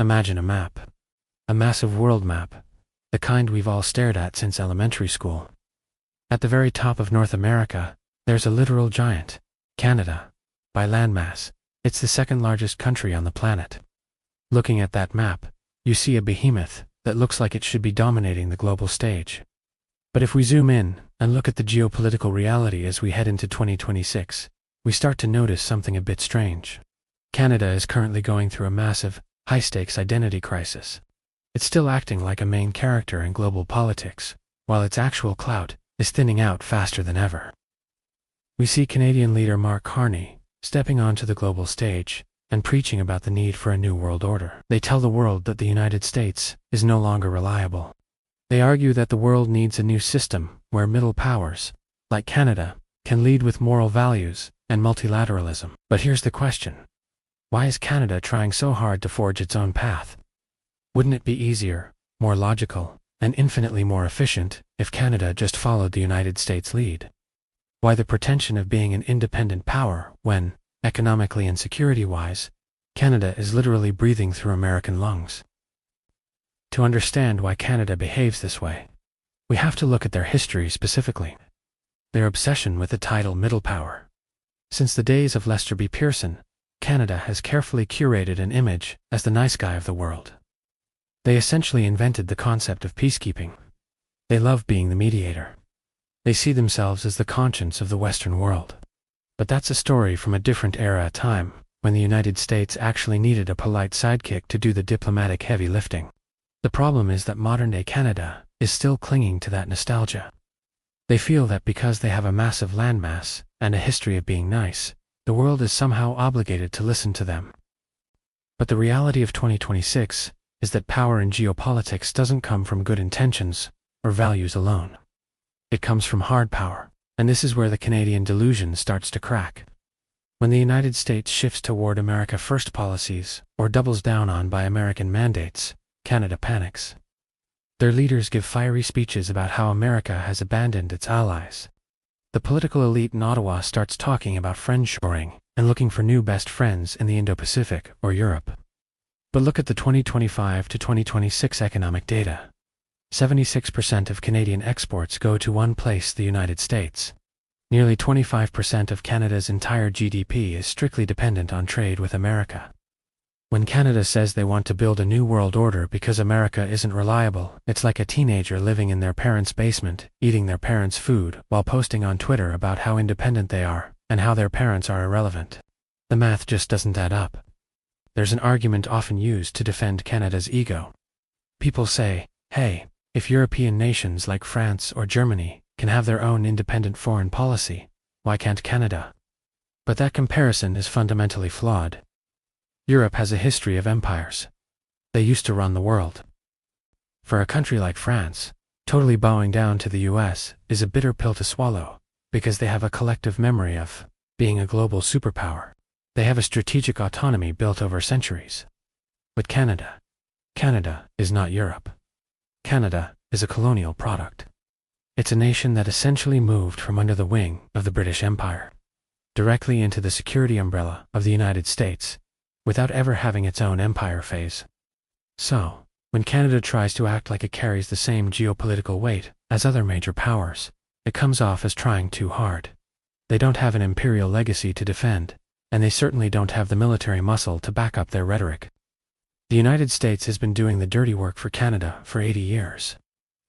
Imagine a map. A massive world map, the kind we've all stared at since elementary school. At the very top of North America, there's a literal giant, Canada. By landmass, it's the second largest country on the planet. Looking at that map, you see a behemoth that looks like it should be dominating the global stage. But if we zoom in and look at the geopolitical reality as we head into 2026, we start to notice something a bit strange. Canada is currently going through a massive, high-stakes identity crisis. It's still acting like a main character in global politics, while its actual clout is thinning out faster than ever. We see Canadian leader Mark Carney stepping onto the global stage and preaching about the need for a new world order. They tell the world that the United States is no longer reliable. They argue that the world needs a new system where middle powers, like Canada, can lead with moral values and multilateralism. But here's the question. Why is Canada trying so hard to forge its own path? Wouldn't it be easier, more logical, and infinitely more efficient if Canada just followed the United States' lead? Why the pretension of being an independent power when, economically and security-wise, Canada is literally breathing through American lungs? To understand why Canada behaves this way, we have to look at their history specifically. Their obsession with the title middle power. Since the days of Lester B. Pearson, Canada has carefully curated an image as the nice guy of the world. They essentially invented the concept of peacekeeping. They love being the mediator. They see themselves as the conscience of the Western world. But that's a story from a different era of time, when the United States actually needed a polite sidekick to do the diplomatic heavy lifting. The problem is that modern-day Canada is still clinging to that nostalgia. They feel that because they have a massive landmass and a history of being nice, the world is somehow obligated to listen to them. But the reality of 2026 is that power in geopolitics doesn't come from good intentions or values alone. It comes from hard power, and this is where the Canadian delusion starts to crack. When the United States shifts toward America First policies or doubles down on Buy American mandates, Canada panics. Their leaders give fiery speeches about how America has abandoned its allies. The political elite in Ottawa starts talking about friendshoring and looking for new best friends in the Indo-Pacific or Europe. But look at the 2025 to 2026 economic data. 76% of Canadian exports go to one place, the United States. Nearly 25% of Canada's entire GDP is strictly dependent on trade with America. When Canada says they want to build a new world order because America isn't reliable, it's like a teenager living in their parents' basement, eating their parents' food, while posting on Twitter about how independent they are, and how their parents are irrelevant. The math just doesn't add up. There's an argument often used to defend Canada's ego. People say, hey, if European nations like France or Germany can have their own independent foreign policy, why can't Canada? But that comparison is fundamentally flawed. Europe has a history of empires. They used to run the world. For a country like France, totally bowing down to the US is a bitter pill to swallow, because they have a collective memory of being a global superpower. They have a strategic autonomy built over centuries. But Canada is not Europe. Canada is a colonial product. It's a nation that essentially moved from under the wing of the British Empire, directly into the security umbrella of the United States, without ever having its own empire phase. So, when Canada tries to act like it carries the same geopolitical weight as other major powers, it comes off as trying too hard. They don't have an imperial legacy to defend, and they certainly don't have the military muscle to back up their rhetoric. The United States has been doing the dirty work for Canada for 80 years.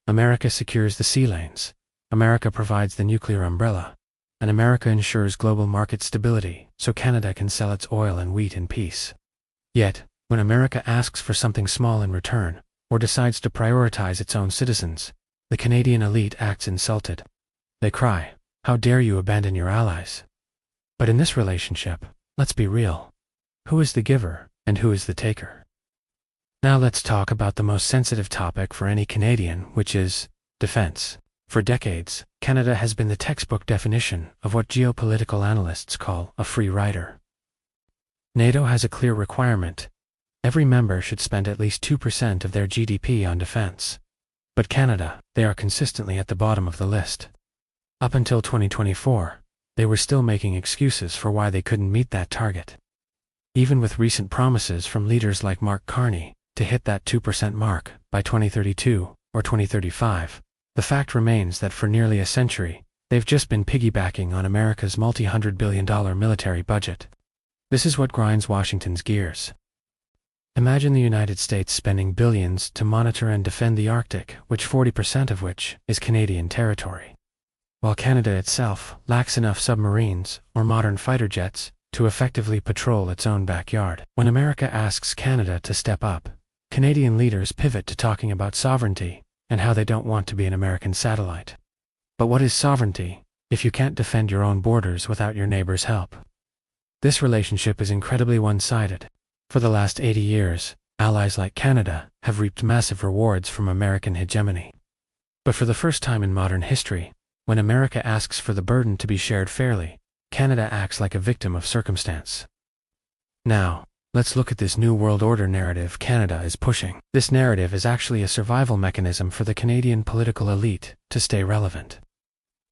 America secures the sea lanes, America provides the nuclear umbrella, and America ensures global market stability so Canada can sell its oil and wheat in peace. Yet, when America asks for something small in return, or decides to prioritize its own citizens, the Canadian elite acts insulted. They cry, "How dare you abandon your allies?" But in this relationship, let's be real. Who is the giver, and who is the taker? Now let's talk about the most sensitive topic for any Canadian, which is defense. For decades, Canada has been the textbook definition of what geopolitical analysts call a free rider. NATO has a clear requirement. Every member should spend at least 2% of their GDP on defense. But Canada, they are consistently at the bottom of the list. Up until 2024, they were still making excuses for why they couldn't meet that target. Even with recent promises from leaders like Mark Carney, to hit that 2% mark by 2032 or 2035, the fact remains that for nearly a century, they've just been piggybacking on America's multi-hundred-billion-dollar military budget. This is what grinds Washington's gears. Imagine the United States spending billions to monitor and defend the Arctic, which 40% of which is Canadian territory, while Canada itself lacks enough submarines or modern fighter jets to effectively patrol its own backyard. When America asks Canada to step up, Canadian leaders pivot to talking about sovereignty and how they don't want to be an American satellite. But what is sovereignty if you can't defend your own borders without your neighbor's help? This relationship is incredibly one-sided. For the last 80 years, allies like Canada have reaped massive rewards from American hegemony. But for the first time in modern history, when America asks for the burden to be shared fairly, Canada acts like a victim of circumstance. Now, let's look at this new world order narrative Canada is pushing. This narrative is actually a survival mechanism for the Canadian political elite to stay relevant.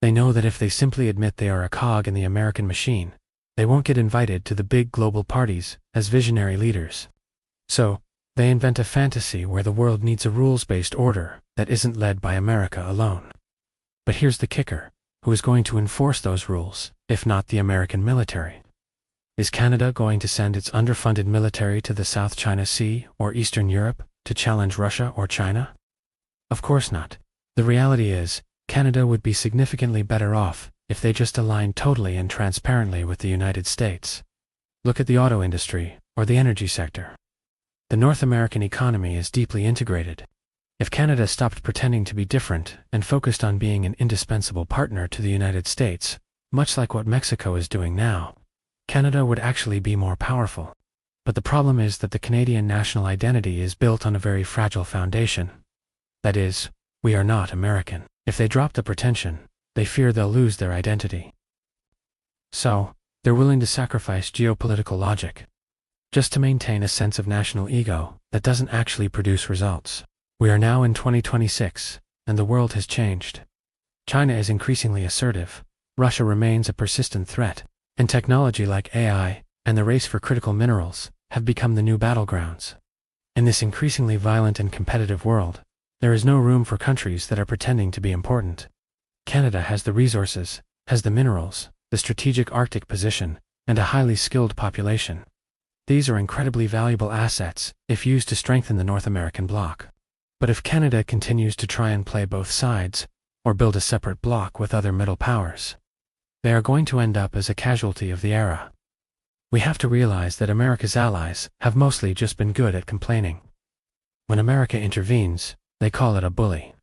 They know that if they simply admit they are a cog in the American machine, they won't get invited to the big global parties as visionary leaders. So, they invent a fantasy where the world needs a rules-based order that isn't led by America alone. But here's the kicker: who is going to enforce those rules, if not the American military? Is Canada going to send its underfunded military to the South China Sea or Eastern Europe to challenge Russia or China? Of course not. The reality is, Canada would be significantly better off if they just aligned totally and transparently with the United States. Look at the auto industry or the energy sector. The North American economy is deeply integrated. If Canada stopped pretending to be different and focused on being an indispensable partner to the United States, much like what Mexico is doing now, Canada would actually be more powerful. But the problem is that the Canadian national identity is built on a very fragile foundation. That is, we are not American. If they drop the pretension, they fear they'll lose their identity. So, they're willing to sacrifice geopolitical logic, just to maintain a sense of national ego that doesn't actually produce results. We are now in 2026, and the world has changed. China is increasingly assertive, Russia remains a persistent threat, and technology like AI and the race for critical minerals have become the new battlegrounds. In this increasingly violent and competitive world, there is no room for countries that are pretending to be important. Canada has the resources, has the minerals, the strategic Arctic position, and a highly skilled population. These are incredibly valuable assets if used to strengthen the North American bloc. But if Canada continues to try and play both sides, or build a separate bloc with other middle powers, they are going to end up as a casualty of the era. We have to realize that America's allies have mostly just been good at complaining. When America intervenes, they call it a bully.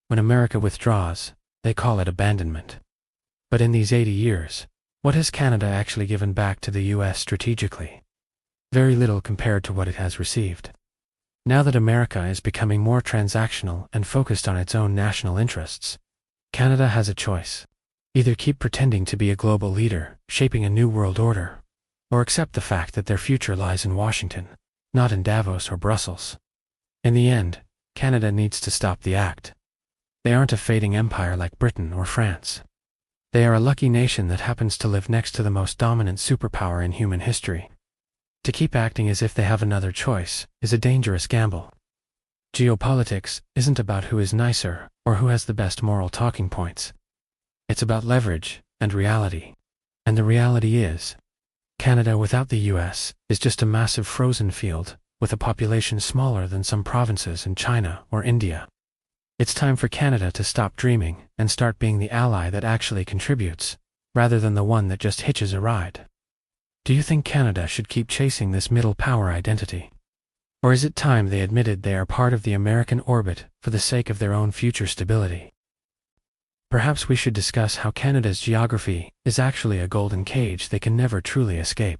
When America withdraws, they call it abandonment. But in these 80 years, what has Canada actually given back to the US strategically? Very little compared to what it has received. Now that America is becoming more transactional and focused on its own national interests, Canada has a choice. Either keep pretending to be a global leader, shaping a new world order, or accept the fact that their future lies in Washington, not in Davos or Brussels. In the end, Canada needs to stop the act. They aren't a fading empire like Britain or France. They are a lucky nation that happens to live next to the most dominant superpower in human history. To keep acting as if they have another choice is a dangerous gamble. Geopolitics isn't about who is nicer or who has the best moral talking points. It's about leverage and reality. And the reality is, Canada without the US is just a massive frozen field with a population smaller than some provinces in China or India. It's time for Canada to stop dreaming and start being the ally that actually contributes, rather than the one that just hitches a ride. Do you think Canada should keep chasing this middle power identity? Or is it time they admitted they are part of the American orbit for the sake of their own future stability? Perhaps we should discuss how Canada's geography is actually a golden cage they can never truly escape.